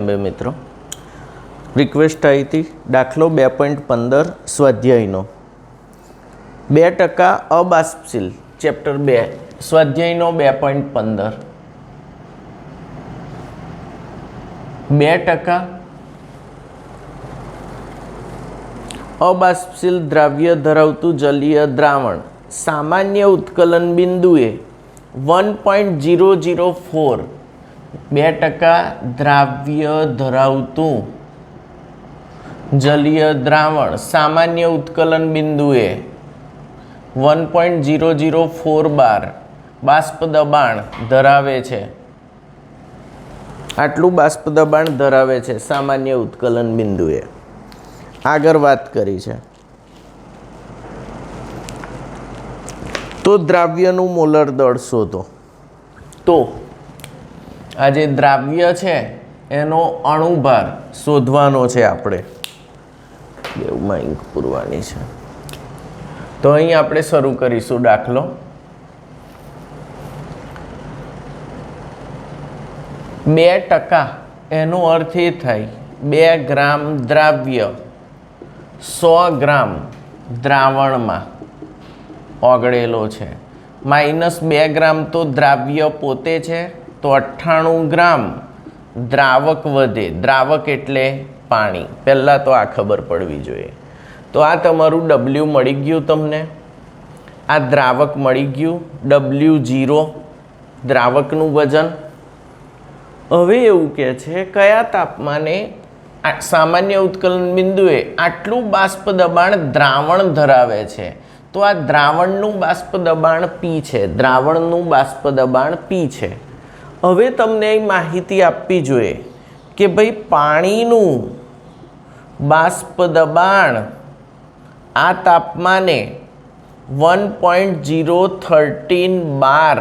અંબે મિત્રો, રિક્વેસ્ટ આવી હતી દાખલો 2.15 સ્વાધ્યાયનો 2% અબાષ્પશીલ ચેપ્ટર 2 સ્વાધ્યાયનો 2.15 2% અબાષ્પશીલ દ્રાવ્ય ધરાવતું જલીય દ્રાવણ સામાન્ય ઉત્કલન બિંદુએ 1.004 2% દ્રાવ્ય ધરાવતું જલીય દ્રાવણ સામાન્ય ઉત્કલન બિંદુએ 1.004 બાર બાષ્પ દબાણ ધરાવે છે. આટલું બાષ્પ દબાણ ધરાવે છે સામાન્ય ઉત્કલન બિંદુએ. આગળ વાત કરી છે તો દ્રાવ્યનું મોલર દળ શોધો. તો આ જે દ્રાવ્ય છે એનો અણુભાર શોધવાનો છે આપણે. બેઉમાં ઇંક પૂરવાની છે. તો અહીં આપણે શરૂ કરીશું દાખલો. બે ટકા એનો અર્થ એ થાય 2 ગ્રામ દ્રાવ્ય 100 ગ્રામ દ્રાવણમાં ઓગળેલો છે. -2 ગ્રામ તો દ્રાવ્ય પોતે છે, તો 98 ગ્રામ દ્રાવક વધે. દ્રાવક એટલે પાણી. પહેલાં તો આ ખબર પડવી જોઈએ. તો આ તમારું W મળી ગયું તમને, આ દ્રાવક મળી ગયું W0 દ્રાવકનું વજન. હવે એવું કહે છે કયા તાપમાને સામાન્ય ઉત્કલન બિંદુએ આટલું બાષ્પ દબાણ દ્રાવણ ધરાવે છે. તો આ દ્રાવણનું બાષ્પ દબાણ P છે. દ્રાવણનું બાષ્પ દબાણ P છે. હવે તમને એ માહિતી આપવી જોઈએ કે ભાઈ પાણીનું બાષ્પ દબાણ આ તાપમાને 1.013 બાર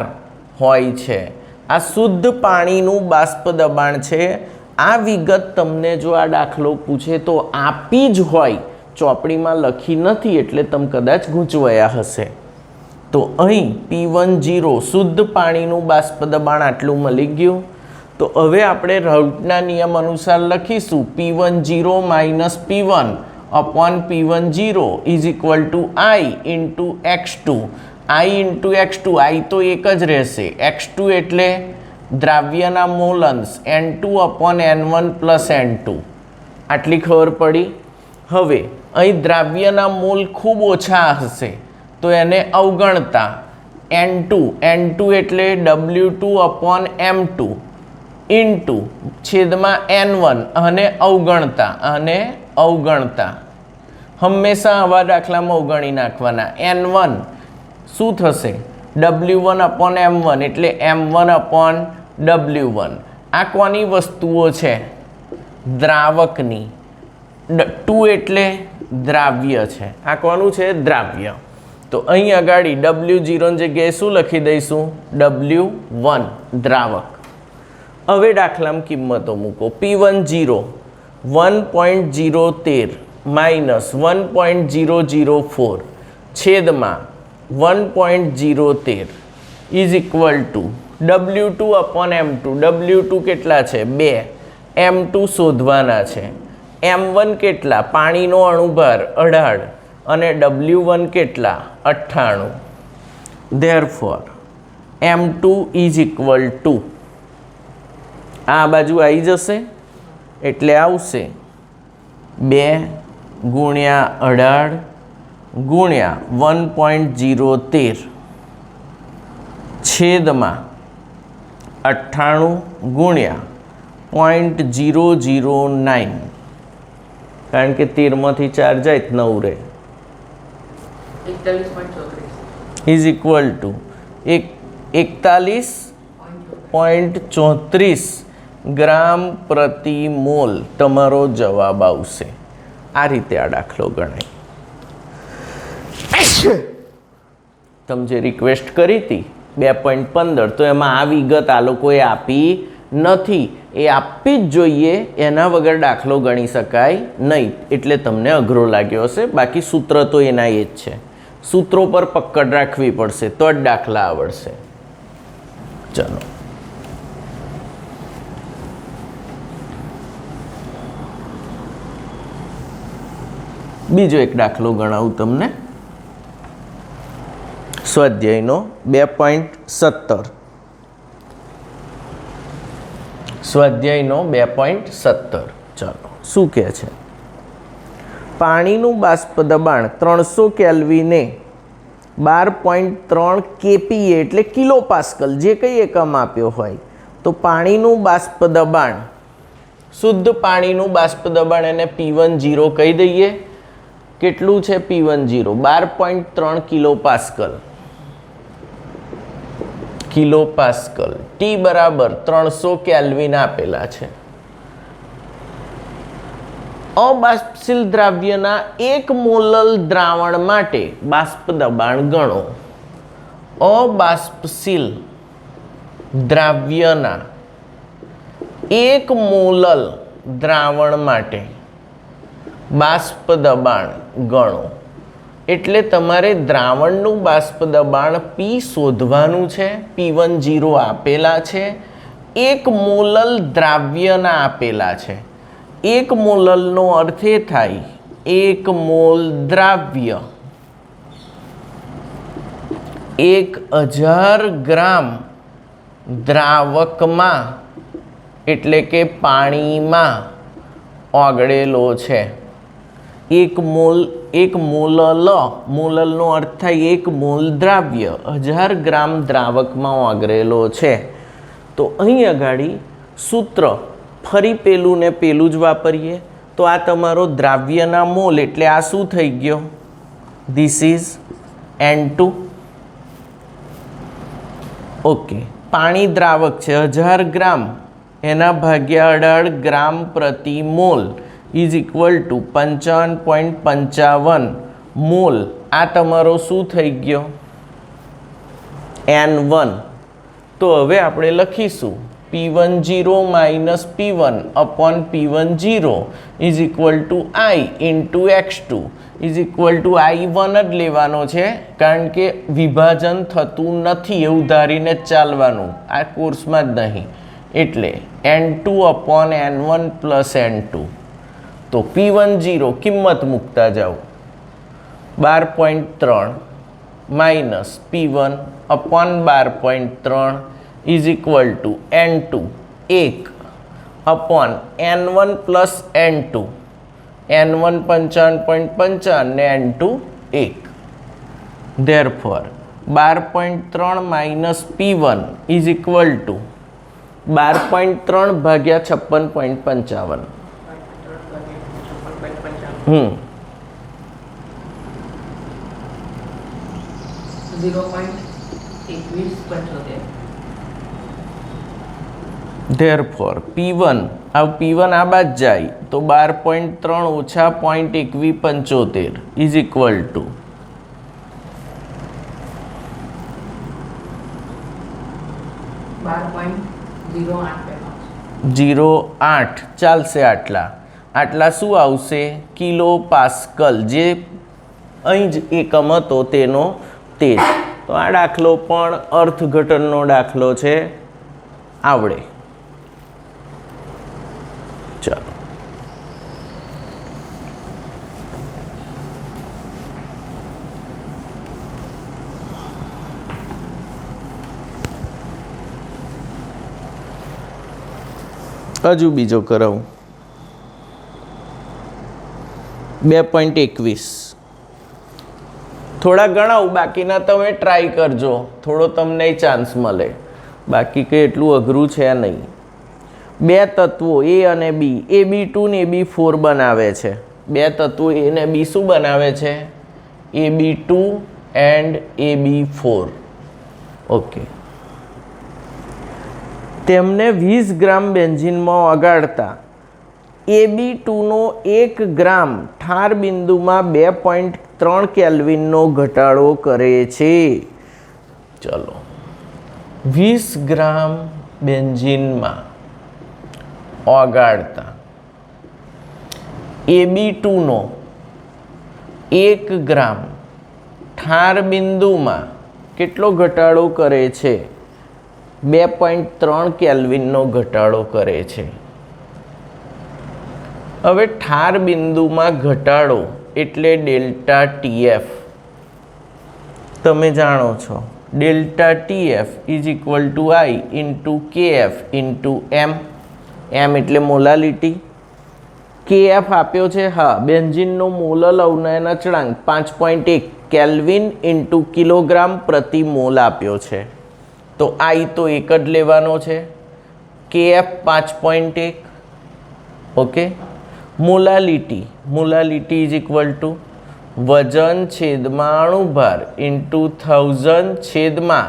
હોય છે. આ શુદ્ધ પાણીનું બાષ્પ દબાણ છે. આ વિગત તમને જો આ દાખલો પૂછે તો આપી જ હોય, ચોપડીમાં લખી નથી એટલે તમે કદાચ ગૂંચવાયા હશે. તો અહીં P10 શુદ્ધ પાણીનું બાષ્પ દબાણ આટલું મળી ગયું. તો હવે આપણે રાઉટના નિયમ અનુસાર લખીશું P10 - P1 upon P10 is equal to I into X2. I into X2, I તો એક જ રહેશે. X2 એટલે દ્રાવ્યના મોલ અંશ N2 upon N1 plus N2. આટલી ખબર પડી. હવે અહીં દ્રાવ્યના મોલ ખૂબ ઓછા હશે તો એને અવગણતા N2 એટલે W2 upon M2 ઇન્ટુ છેદમાં N1 અને અવગણતા હંમેશા આવા દાખલામાં અવગણી નાખવાના. N1 શું થશે? W1 upon M1 એટલે M1 upon W1. આ કોની વસ્તુઓ છે? દ્રાવકની. 2 એટલે દ્રાવ્ય છે. આ કોનું છે? દ્રાવ્ય. તો અહીં આગળ W0 ની જગ્યાએ શું લખી દઈશું? W1 દ્રાવક. હવે દાખલામાં કિંમતો મૂકો. P10 1.013 માઇનસ 1.004 છેદમાં 1.013 is equal two W2 upon M2. W2 કેટલા છે? 2. M2 શોધવાના છે. M1 કેટલા? પાણીનો અણુભાર 18 અને W1 કેટલા? 98. Therefore M2 is equal two આ બાજુ આવી જશે એટલે આવશે 2 ગુણ્યા 18 ગુણ્યા 1.013 છેદમાં 98 ગુણ્યા 0.009. કારણ કે 13માંથી 4 જાય 9 રહે. 41.34 ઇઝ ઇક્વલ ટુ 41.34 ગ્રામ પ્રતિ મોલ તમારો જવાબ આવશે. આ રીતે આ દાખલો ગણાય. તમે જે રિક્વેસ્ટ કરી હતી 2.15 તો એમાં આ વિગત આ લોકોએ આપી નથી. એ આપવી જ જોઈએ, એના વગર દાખલો ગણી શકાય નહીં. એટલે તમને અઘરો લાગ્યો હશે. બાકી સૂત્ર તો એના એ જ છે. સૂત્રો પર પકડ રાખવી પડશે તો જ દાખલા આવડશે. ચલો બીજો એક દાખલો ગણાવું તમને. સ્વાધ્યાયનો 2.17. સ્વાધ્યાયનો 2.17. ચાલો, શું કહે છે? પાણીનું બાષ્પ દબાણ 300 કેલ્વિને 12.3 કેપીએ એટલે કિલો પાસ્કલ, જે કંઈ એકમ આપ્યો હોય તો પાણીનું બાષ્પ દબાણ, શુદ્ધ પાણીનું બાષ્પ દબાણ એને P10 કહી દઈએ. કેટલું છે P10? 12.3 kilo pascal. Kilo pascal. T બરાબર 300 કેલ્વિન આપેલા છે. અબાષ્પશીલ દ્રાવ્યના 1 મોલલ દ્રાવણ માટે બાષ્પ દબાણ ગણો. અબાષ્પશીલ દ્રાવ્યના 1 મોલલ દ્રાવણ માટે બાષ્પ દબાણ ગણો. એટલે તમારે દ્રાવણનું બાષ્પ દબાણ P શોધવાનું છે. P10 આપેલા છે, 1 મોલલ દ્રાવ્યના આપેલા છે. 1 મોલલનો અર્થ એ થાય 1 મોલ દ્રાવ્ય 1000 ગ્રામ દ્રાવકમાં એટલે કે પાણીમાં ઓગળેલો છે. 1 મોલ, 1 મોલલ, મોલલનો અર્થ થાય 1 મોલ દ્રાવ્ય 1000 ગ્રામ દ્રાવકમાં ઓગળેલો છે. તો અહીં આગળ સૂત્ર ફરી પેલું ને પેલું જ વાપરીએ તો આ તમારો દ્રાવ્યના મોલ એટલે આ શું થઈ ગયો? This is N2. ઓકે, પાણી દ્રાવક છે 1000 ગ્રામ, એના ભાગ્યા 18 ગ્રામ પ્રતિ mall is equal two 55.55 mall. આ તમારો શું થઈ ગયો? N1. તો હવે આપણે લખીશું P10 minus P1 upon P10 is equal two I into X2 is equal two I1 જ લેવાનો છે, કારણ કે વિભાજન થતું નથી એવું ધારીને જ ચાલવાનું, આ કોર્સમાં જ નહીં. એટલે N2 upon N1 plus N2. તો P10 કિંમત મૂકતા જાઓ 12.3 minus P1 upon 12.3 is equal two N2 1 upon N1 plus N2. N1 55.55 ને N2 1. Therefore 12.3 minus P1 is equal two 12.3 ભાગ્યા 56.55. 0.2175. ધેરફોર P1 આ બાદ જાય તો 12.3 ઓછા 0.2175 ઇઝ ઇક્વલ ટુ 0.08. ચાલશે. આટલા શું આવશે? કિલો પાસ્કલ, જે અહીં જ એકમ હતો તેનો તે જ. તો આ દાખલો પણ અર્થઘટનનો દાખલો છે, આવડે. ચાલો, હજુ બીજો કરાવું. 2.21. થોડા ગણાવું, બાકીના તમે ટ્રાય કરજો, થોડો તમને ચાન્સ મળે. બાકી કંઈ એટલું અઘરું છે નહીં. 2 તત્વો A અને B, AB2 ને AB4 બનાવે છે. 2 તત્વો A અને B શું બનાવે છે? AB2 and AB4. ઓકે, તેમને 20 ગ્રામ બેન્ઝીનમાં ઓગાળતા AB2નો 1 ગ્રામ ઠાર બિંદુમાં 2.3 કેલ્વિનનો ઘટાડો કરે છે. ચલો, 20 ગ્રામ બેન્ઝીનમાં ઓગાળતા AB2નો 1 ગ્રામ ઠાર બિંદુમાં કેટલો ઘટાડો કરે છે? 2.3 કેલ્વિનનો ઘટાડો કરે છે. હવે ઠાર બિંદુમાં ઘટાડો એટલે ડેલ્ટા ટીએફ. તમે જાણો છો delta TF is equal to i into KF into M. M એટલે મોલાલિટી. કેએફ આપ્યો છે, હા, બેન્ઝીનનો મોલલ અવનયન અચળાંક 5.1 કેલ્વિન ઇન્ટુ કિલોગ્રામ પ્રતિ મોલ આપ્યો છે. તો આઈ તો એક જ લેવાનો છે, KF 5.1. Okay. Molality is equal two વજન છેદમાં અણુભાર ઇન્ટુ 1000 છેદમાં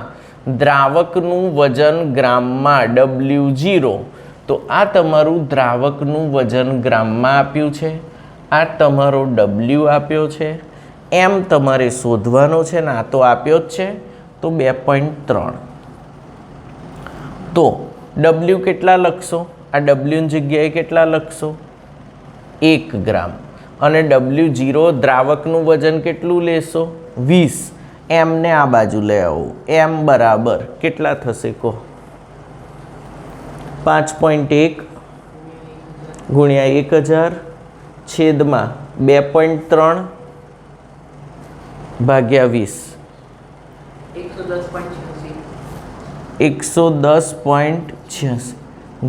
દ્રાવકનું વજન ગ્રામમાં W0. તો આ તમારું દ્રાવકનું વજન ગ્રામમાં આપ્યું છે, આ તમારો W આપ્યો છે, એમ તમારે શોધવાનો છે ને આ તો આપ્યો જ છે, તો 2.3. તો W કેટલા લખશો? આ W ની જગ્યાએ કેટલા લખશો? 1 ગ્રામ. અને W0 દ્રાવકનું વજન કેટલું લેશો? 20. એમને આ બાજુ લઈ આવો. એમ બરાબર કેટલા થશે કહો? 5.1 ગુણ્યા 1000 છેદમાં 2.3 ભાગ્યા 20. 110.86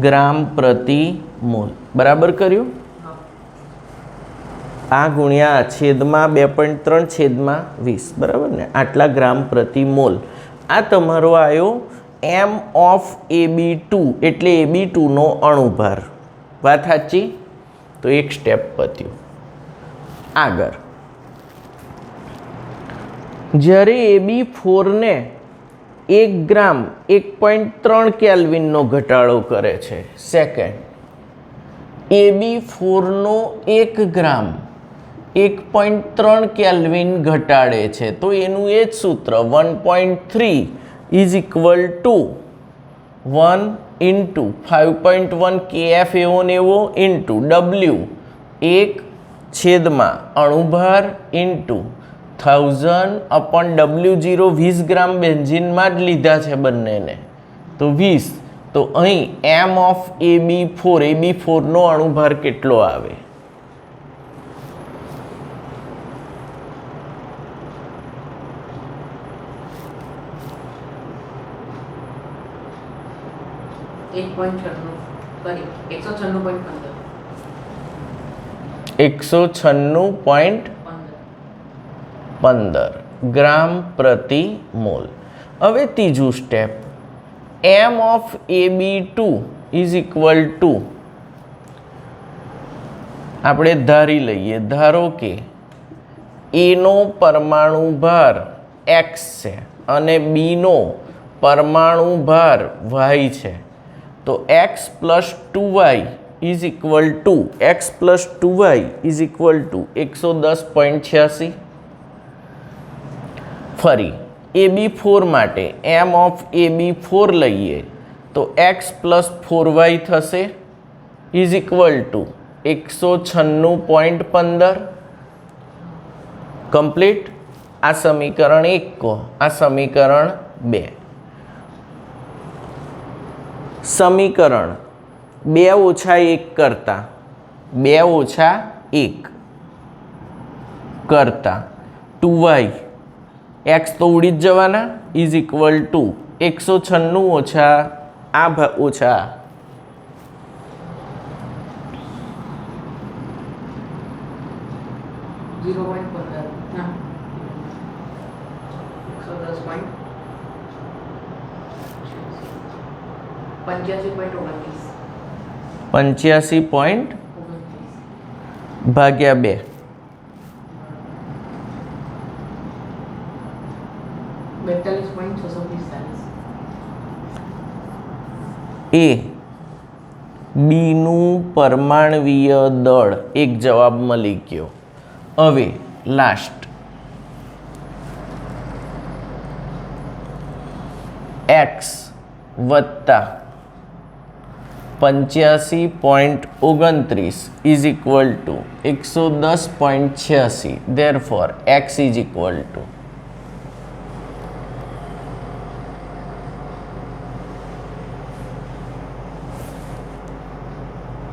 ગ્રામ પ્રતિ મોલ. બરાબર કર્યું? આ ગુણ્યા છેદમાં 2.3 છેદમાં 20. બરાબર ને? આટલા ગ્રામ પ્રતિ મોલ. આ તમારો આવ્યો એમ ઓફ AB2 એટલે AB2નો અણુભાર. વાત સાચી? તો એક સ્ટેપ પત્યું. આગળ જ્યારે AB4 ને 1 ગ્રામ 1.3 કેલ્વિનનો ઘટાડો કરે છે. સેકન્ડ, AB4નો 1 ગ્રામ 1.3 કેલ્વિન ઘટાડે છે, તો એનું એ જ સૂત્ર 1.3 is equal two 1 into 5.1 KF એવો ને એવો ઇન્ટુ W 1 છેદમાં અણુભાર ઇન્ટુ 1000 અપોન W0 20 ગ્રામ બેન્ઝીનમાં જ લીધા છે બંનેને, તો 20. તો અહીં એમ ઓફ AB4નો અણુભાર કેટલો આવે? $196.15 ગ્રામ પ્રતિ મોલ. હવે ત્રીજું step, M of AB2 is equal to આપણે ધારી લઈએ, ધારો કે એનો પરમાણુ ભાર x છે અને બીનો પરમાણુ ભાર y છે. તો x plus 2y is equal two 110.86. ફરી AB4 માટે એમ ઓફ AB4 લઈએ તો x પ્લસ 4y થશે ઇઝ ઇક્વલ ટુ 196.15. કમ્પ્લીટ. આ સમીકરણ 1 કહો, આ સમીકરણ 2. સમીકરણ 2 ઓછા 1 કરતા 2 ઓછા 1 કરતા 2y x તો ઉડી જ જવાના ઇઝ ઇક્વલ ટુ 196 ઓછા આ ઓછા 85 ભાગ્યા 2 એ બીનું પરમાણવીય દળ એક જવાબ મળી ગયો. હવે લાસ્ટ x વત્તા 85.29 is equal two 110.86. Therefore x is equal two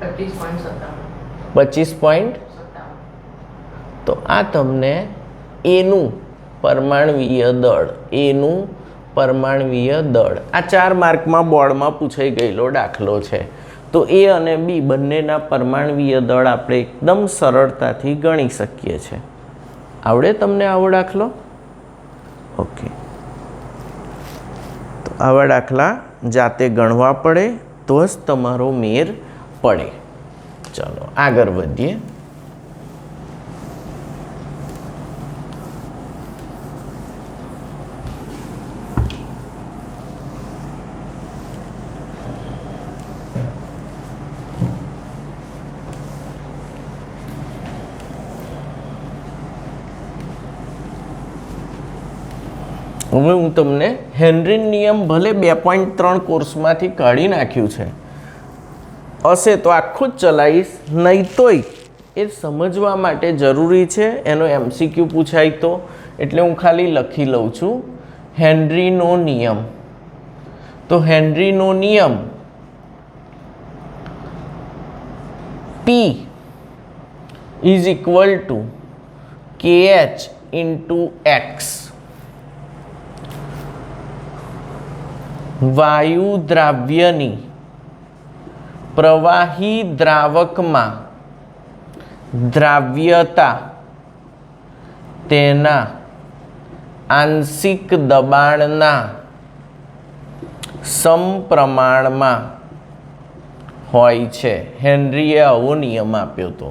25.57. તો આ તમને એનું પરમાણવીય દળ, એનું પરમાણવીય દળ આ 4 માર્કમાં બોર્ડમાં પૂછાઈ ગયેલો દાખલો છે. તો એ અને બી બંનેના પરમાણવીય દળ આપણે એકદમ સરળતાથી ગણી શકીએ છીએ. આવડે તમને આવો દાખલો? ઓકે. તો આવા દાખલા જાતે ગણવા પડે તો જ તમારો મેર પડે. ચલો આગળ વધીએ. હવે હું તમને હેનરીનો નિયમ ભલે 2.3 કોર્સમાંથી કાઢી નાખ્યું છે હશે તો આખું જ ચલાવીશ, નહીં તોય એ સમજવા માટે જરૂરી છે. એનો MCQ પૂછાય તો એટલે હું ખાલી લખી લઉં છું હેનરીનો નિયમ. તો હેનરીનો નિયમ P is equal two KH into X. વાયુ દ્રાવ્યની પ્રવાહી દ્રાવકમાં દ્રાવ્યતા તેના આંશિક દબાણના સમપ્રમાણમાં હોય છે. હેનરીએ આવો નિયમ આપ્યો હતો.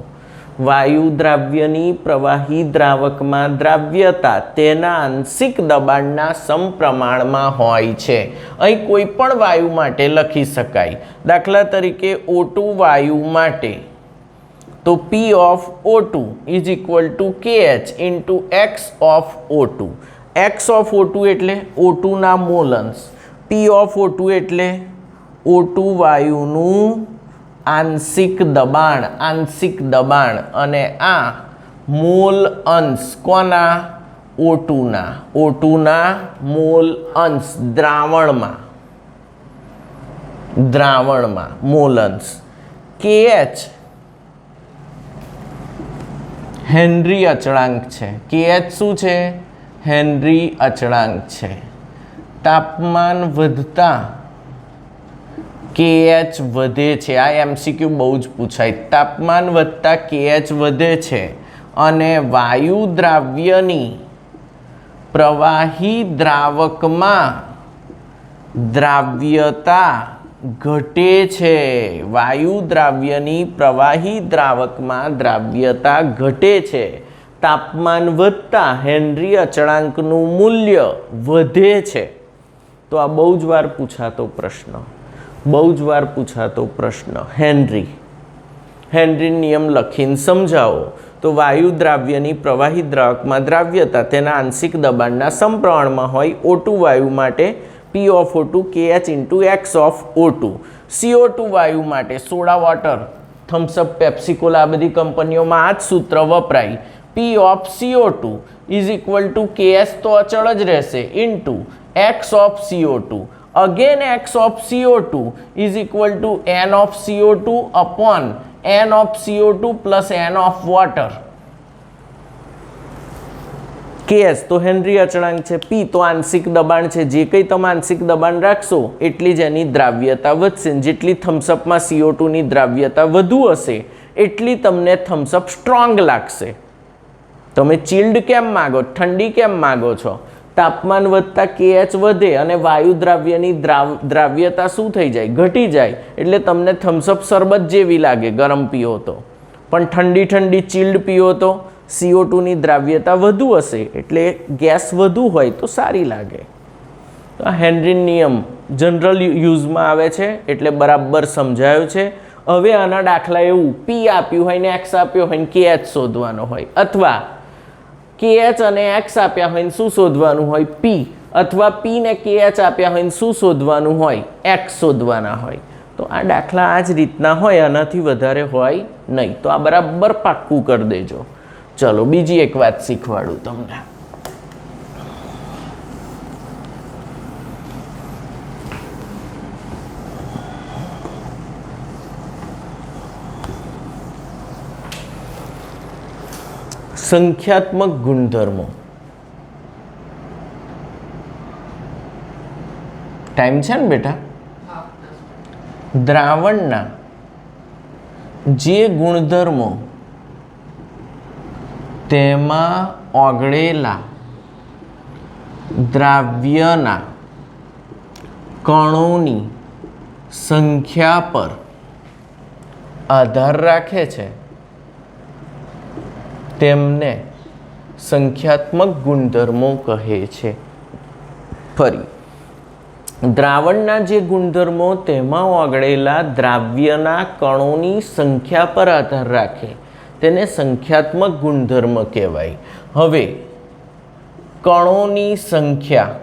વાયુ દ્રાવ્યની પ્રવાહી દ્રાવકમાં દ્રાવ્યતા તેના આંશિક દબાણના સમપ્રમાણમાં હોય છે. અહીં કોઈ પણ વાયુ માટે લખી શકાય. દાખલા તરીકે O2 વાયુ માટે તો P of O2 is equal two KH into X of O2. X of O2 એટલે O2ના મોલ અંશ, P of O2 એટલે O2 વાયુનું આંશિક દબાણ અને આ મોલ અંશ કોના? O2ના મોલ અંશ દ્રાવણમાં મોલ અંશ. KH હેનરી અચળાંક છે. KH શું છે? હેનરી અચળાંક છે. તાપમાન વધતા KH વધે છે. આ MCQ બહુ જ પૂછાય. તાપમાન વધતા KH વધે છે અને વાયુ દ્રાવ્યની પ્રવાહી દ્રાવકમાં દ્રાવ્યતા ઘટે છે. વાયુ દ્રાવ્યની પ્રવાહી દ્રાવકમાં દ્રાવ્યતા ઘટે છે. તાપમાન વધતા હેનરી અચળાંકનું મૂલ્ય વધે છે. તો આ બહુ જ વાર પૂછાતો પ્રશ્ન. હેનરી નિયમ લખીને સમજાવો. તો વાયુ દ્રાવ્યની પ્રવાહી દ્રાવકમાં દ્રાવ્યતા તેના આંશિક દબાણના સમપ્રમાણમાં હોય. O2 વાયુ માટે P of O2 KH into X of O2. CO2 વાયુ માટે સોડા વોટર, થમ્સઅપ, પેપ્સીકોલા આ બધી કંપનીઓમાં આ જ સૂત્ર વપરાય. P of CO2 is equal two KH તો અચળ જ રહેશે into X of CO2. Again X of CO2 is equal to N of CO2 upon N of CO2 plus N of water. KS તો હેનરી અચળાંક છે, P તો આંશિક દબાણ છે. જે કંઈ તમે આંશિક દબાણ રાખશો એટલી જ એની દ્રાવ્યતા વધશે. જેટલી થમ્સઅપમાં CO2 ની દ્રાવ્યતા વધુ હશે એટલી તમને થમ્સઅપ સ્ટ્રોંગ લાગશે. તમે ચિલ્ડ કેમ માગો, ઠંડી કેમ માગો છો? તાપમાન વધતા KH વધે અને વાયુ દ્રાવ્યની દ્રાવ્યતા શું થઈ જાય? ઘટી જાય. એટલે તમને થમ્સઅપ શરબત જેવી લાગે ગરમ પીઓ તો, પણ ઠંડી ચિલ્ડ પીઓ તો CO2 ની દ્રાવ્યતા વધુ હશે એટલે ગેસ વધુ હોય તો સારી લાગે. તો આ હેનરી નિયમ જનરલ યુઝમાં આવે છે એટલે બરાબર સમજાયો છે. હવે આના દાખલા એવું P આપ્યું હોય ને X આપ્યો હોય ને KH શોધવાનો હોય, અથવા KH અને X આપ્યા હોય ને શું શોધવાનું હોય? P, અથવા P ને KH આપ્યા હોય ને શું શોધવાનું હોય? X શોધવાના હોય. તો આ દાખલા આ જ રીતના હોય, આનાથી વધારે હોય નહીં. તો આ બરાબર પાક્કું કરી દેજો. ચલો બીજી એક વાત શીખવાડું તમને. સંખ્યાત્મક ગુણધર્મો. ટાઈમ છે ને બેટા? હા, 10. દ્રાવણના જે ગુણધર્મો તેમાં ઓગળેલા દ્રાવ્યના કણોની સંખ્યા પર આધાર રાખે છે તેમને સંખ્યાત્મક ગુણધર્મો કહે છે. ફરી, દ્રાવણના જે ગુણધર્મો તેમાં ઓગળેલા દ્રાવ્યના કણોની સંખ્યા પર આધાર રાખે તેને સંખ્યાત્મક ગુણધર્મ કહેવાય. હવે કણોની સંખ્યા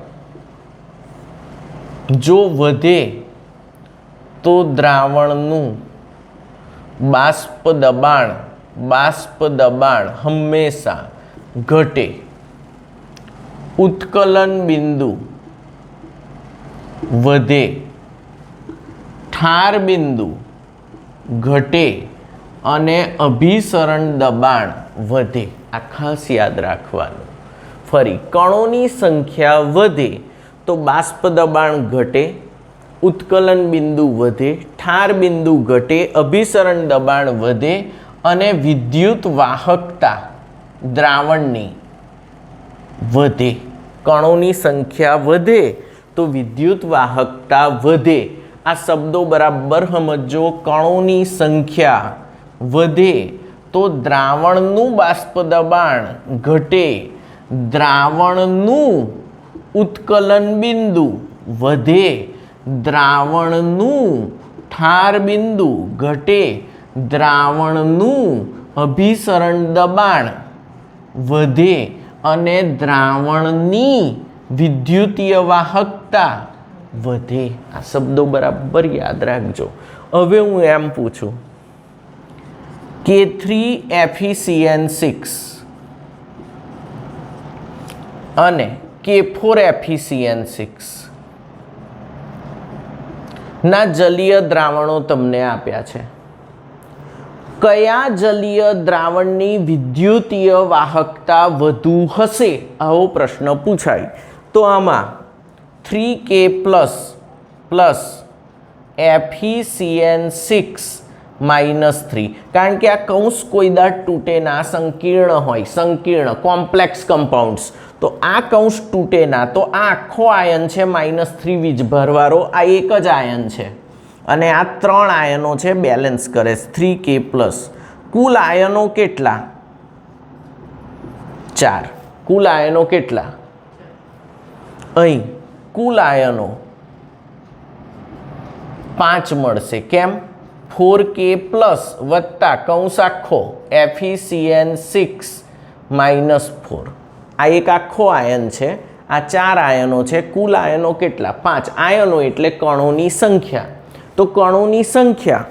જો વધે તો દ્રાવણનું બાષ્પ દબાણ હંમેશા ઘટે. ઉત્કલન બિંદુ વધે, ઠાર બિંદુ ઘટે અને અભિસરણ દબાણ વધે. આ ખાસ યાદ રાખવાનું. ફરી, કણોની સંખ્યા વધે તો બાષ્પ દબાણ ઘટે, ઉત્કલન બિંદુ વધે, ઠાર બિંદુ ઘટે, અભિસરણ દબાણ વધે અને વિદ્યુત વાહકતા દ્રાવણની વધે. કણોની સંખ્યા વધે તો વિદ્યુત વાહકતા વધે. આ શબ્દો બરાબર સમજો. કણોની સંખ્યા વધે તો દ્રાવણનું બાષ્પ દબાણ ઘટે, દ્રાવણનું ઉત્કલન બિંદુ વધે, દ્રાવણનું ઠાર બિંદુ ઘટે, દ્રાવણનું અભિસરણ દબાણ વધે અને દ્રાવણની વિદ્યુતીય વાહકતા વધે. આ શબ્દો બરાબર યાદ રાખજો. હવે હું એમ પૂછું, K3FeCN6 અને K4FeCN6 ના જલીય દ્રાવણો તમને આપ્યા છે. કયા જલીય દ્રાવણની વિદ્યુતીય વાહકતા વધુ હશે? આવો પ્રશ્ન પૂછાય. તો આમાં 3K પ્લસ FeCN6 -3, કારણ કે આ કૌંસ કોઈ દાટ તૂટે ના, સંકીર્ણ હોય, સંકીર્ણ કોમ્પ્લેક્સ કમ્પાઉન્ડ્સ. તો આ કૌંસ તૂટે ના, તો આ આખો આયન છે -3 વીજભારવાળો. આ એક જ આયન છે અને આ 3 આયનો છે, બેલેન્સ કરે 3K પ્લસ. કુલ આયનો કેટલા? 4. કુલ આયનો કેટલા? અહીં કુલ આયનો 5 મળશે. કેમ? 4K પ્લસ વત્તા કૌંસ આખો FeCN6 -4. આ એક આખો આયન છે, આ 4 આયનો છે. કુલ આયનો કેટલા? 5. આયનો એટલે કણોની સંખ્યા. તો કણોની સંખ્યા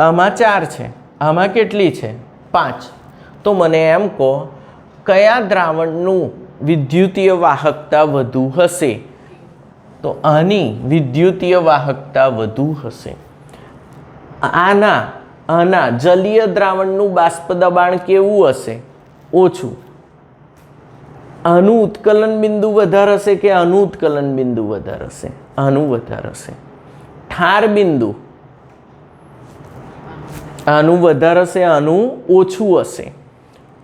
આમાં 4 છે, આમાં કેટલી છે? 5. તો મને એમ કહો, કયા દ્રાવણનું વિદ્યુતીય વાહકતા વધુ હશે? તો આની વિદ્યુતીય વાહકતા વધુ હશે. આના જલીય દ્રાવણનું બાષ્પ દબાણ કેવું હશે? ઓછું. આનું ઉત્કલન બિંદુ વધારે હશે કે આનું ઉત્કલન બિંદુ વધારે હશે? આનું વધારે હશે. ઠાર બિંદુ આનું વધારે હશે, આનું ઓછું હશે.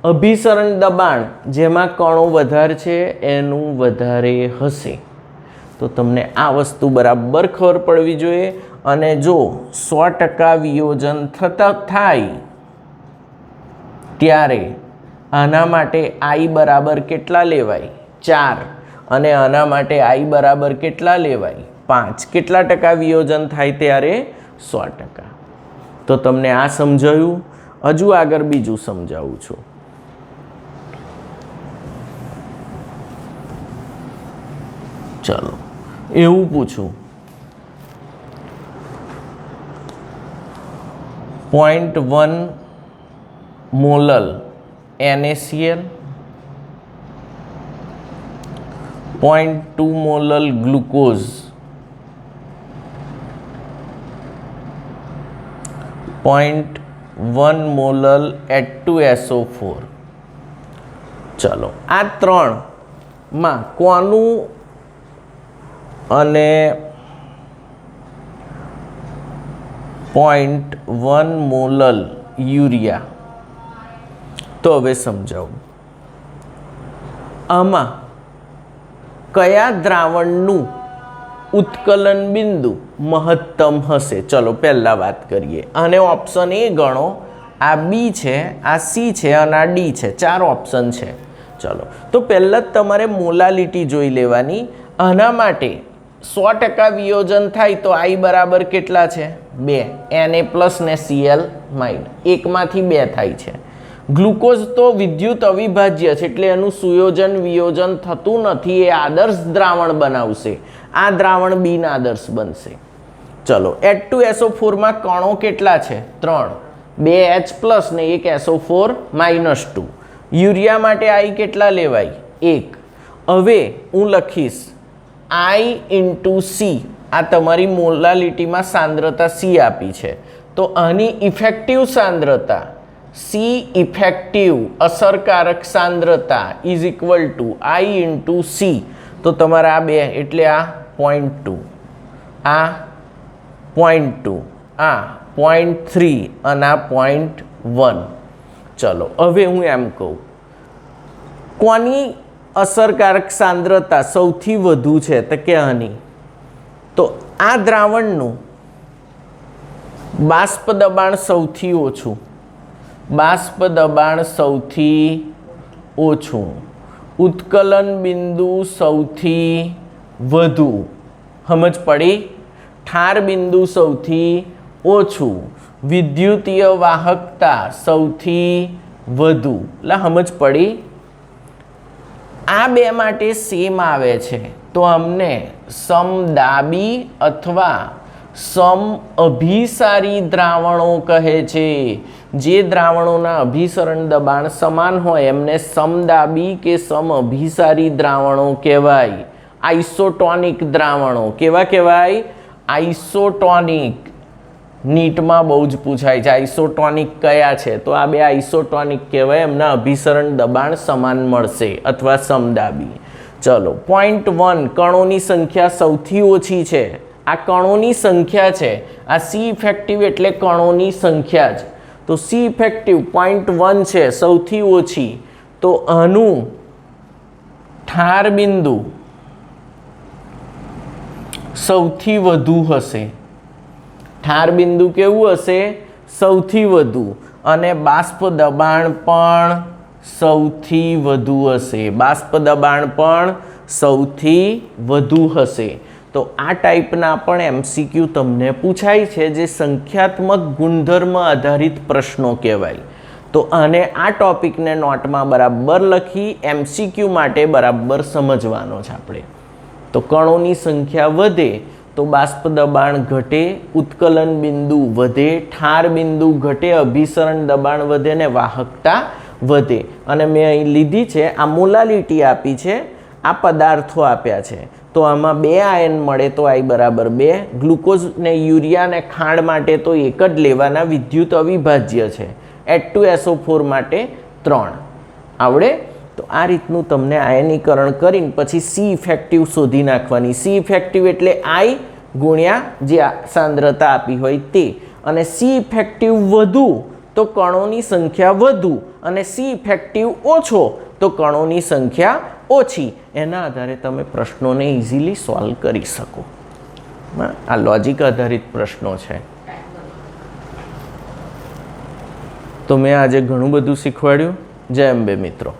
અભિસરણ દબાણ જેમાં કણો વધારે છે એનું વધારે હશે. તો તમને આ વસ્તુ બરાબર ખબર પડવી જોઈએ. અને જો 100% વિયોજન થાય ત્યારે આના માટે I બરાબર કેટલા લેવાય? 4. અને આના માટે I બરાબર કેટલા લેવાય? 5. કેટલા ટકા વિયોજન થાય ત્યારે? 100%. તો તમને આ સમજાયું. હજુ આગળ બીજું સમજાવું છું. ચલો, એવું પૂછું, 0.1 મોલલ NaCl, 0.2 મોલલ ગ્લુકોઝ, 0.1 મોલલ H2SO4 ચલો આ ત્રણમાં કોનું અને 0.1 મોલલ યુરિયા, તો હવે સમજાવું આમાં કયા દ્રાવણનું ઉત્કલન બિંદુ મહત્તમ હશે. ચલો પહેલાં વાત કરીએ, અને ઓપ્શન એ ગણો, આ બી છે, આ સી છે અને આ ડી છે, 4 ઓપ્શન છે. ચલો તો પહેલાં જ તમારે મોલાલિટી જોઈ લેવાની. આના માટે 100% વિયોજન થાય તો આઈ બરાબર કેટલા છે? 2. Na પ્લસ ને Cl માઇનસ, એકમાંથી 2 થાય છે. ગ્લુકોઝ તો વિદ્યુત અવિભાજ્ય છે એટલે એનું સુયોજન વિયોજન થતું નથી, એ આદર્શ દ્રાવણ બનાવશે. આ દ્રાવણ બિન આદર્શ બનશે. ચલો H2SO4 માં કણો કેટલા છે? 3. 2 H પ્લસ ને 1 SO4 માઇનસ 2. યુરિયા માટે આઈ કેટલા લેવાય? 1. હવે હું લખીશ I ઇન્ટુ સી, આ તમારી મોલાલિટીમાં સાંદ્રતા સી આપી છે, તો આની ઇફેક્ટિવ સાંદ્રતા સી ઇફેક્ટિવ અસરકારક સાંદ્રતા is equal to i into C. તો તમારા આ 2 એટલે આ 0.2, આ 0.2, આ 0.3 અને આ 0.1. ચલો હવે હું એમ કહું, કોની અસરકારક સાંદ્રતા સૌથી વધુ છે? તો કે આની. તો આ દ્રાવણનું બાષ્પ દબાણ સૌથી ઓછું, બાષ્પ દબાણ સૌથી ઓછું, ઉત્કલન બિંદુ સૌથી વધુ, સમજ પડી? ઠાર બિંદુ સૌથી ઓછું, વિદ્યુતીય વાહકતા સૌથી વધુ. એટલે સમજ પડી? આ બે માટે સેમ આવે છે તો અમને સમદાબી અથવા સમ અભિસારી દ્રાવણો કહે છે. જે દ્રાવણોના અભિસરણ દબાણ સમાન હોય એમને સમદાબી કે સમ અભિસારી દ્રાવણો કહેવાય. આઇસોટોનિક દ્રાવણો કેવા કહેવાય? આઇસોટોનિક. નીટમાં બહુ જ પૂછાય છે આઇસોટોનિક કયા છે, તો આ બે આઇસોટોનિક કહેવાય, એમના અભિસરણ દબાણ સમાન મળશે અથવા સમદાબી. ચલો 0.1 કણોની સંખ્યા સૌથી ઓછી છે. આ કણોની સંખ્યા છે, આ સી ઇફેક્ટિવ એટલે કણોની સંખ્યા જ. તો સી ઇફેક્ટિવ 0.1 છે, સૌથી ઓછી. તો આનું ઠાર બિંદુ સૌથી વધુ હશે. ઠાર બિંદુ કેવું હશે? સૌથી વધુ. અને બાષ્પ દબાણ પણ સૌથી વધુ હશે. બાષ્પ દબાણ પણ સૌથી વધુ હશે. તો આ ટાઈપના પણ એમસીક્યુ તમને પૂછાય છે, જે સંખ્યાત્મક ગુણધર્મ આધારિત પ્રશ્નો કહેવાય. તો આને આ ટોપિકને નોટમાં બરાબર લખી એમસીક્યુ માટે બરાબર સમજવાનો છે આપણે. તો કણોની સંખ્યા વધે તો બાષ્પ દબાણ ઘટે, ઉત્કલન બિંદુ વધે, ઠાર બિંદુ ઘટે, અભિસરણ દબાણ વધે ને વાહકતા વધે. અને મેં અહીં લીધી છે, આ મોલાલિટી આપી છે, આ પદાર્થો આપ્યા છે. તો આમાં 2 આયન મળે તો આઈ બરાબર 2. ગ્લુકોઝ ને યુરિયા ને ખાંડ માટે તો એક જ લેવાના, વિદ્યુત અવિભાજ્ય છે. H2SO4 માટે 3. આવડે? તો આ રીતનું તમને આયનીકરણ કરીને પછી સી ઇફેક્ટિવ શોધી નાખવાની. સી ઇફેક્ટિવ એટલે આઈ ગુણ્યા જે સાંદ્રતા આપી હોય તે. અને સી ઇફેક્ટિવ વધુ તો કણોની સંખ્યા વધુ, અને સી ઇફેક્ટિવ ઓછો તો કણોની સંખ્યા ઓછી. એના આધારે તમે પ્રશ્નોને ઇઝીલી સોલ્વ કરી શકો. આ લોજિક આધારિત પ્રશ્નો છે. તો મેં આજે ઘણું બધું શીખવાડ્યું. જય અંબે મિત્રો.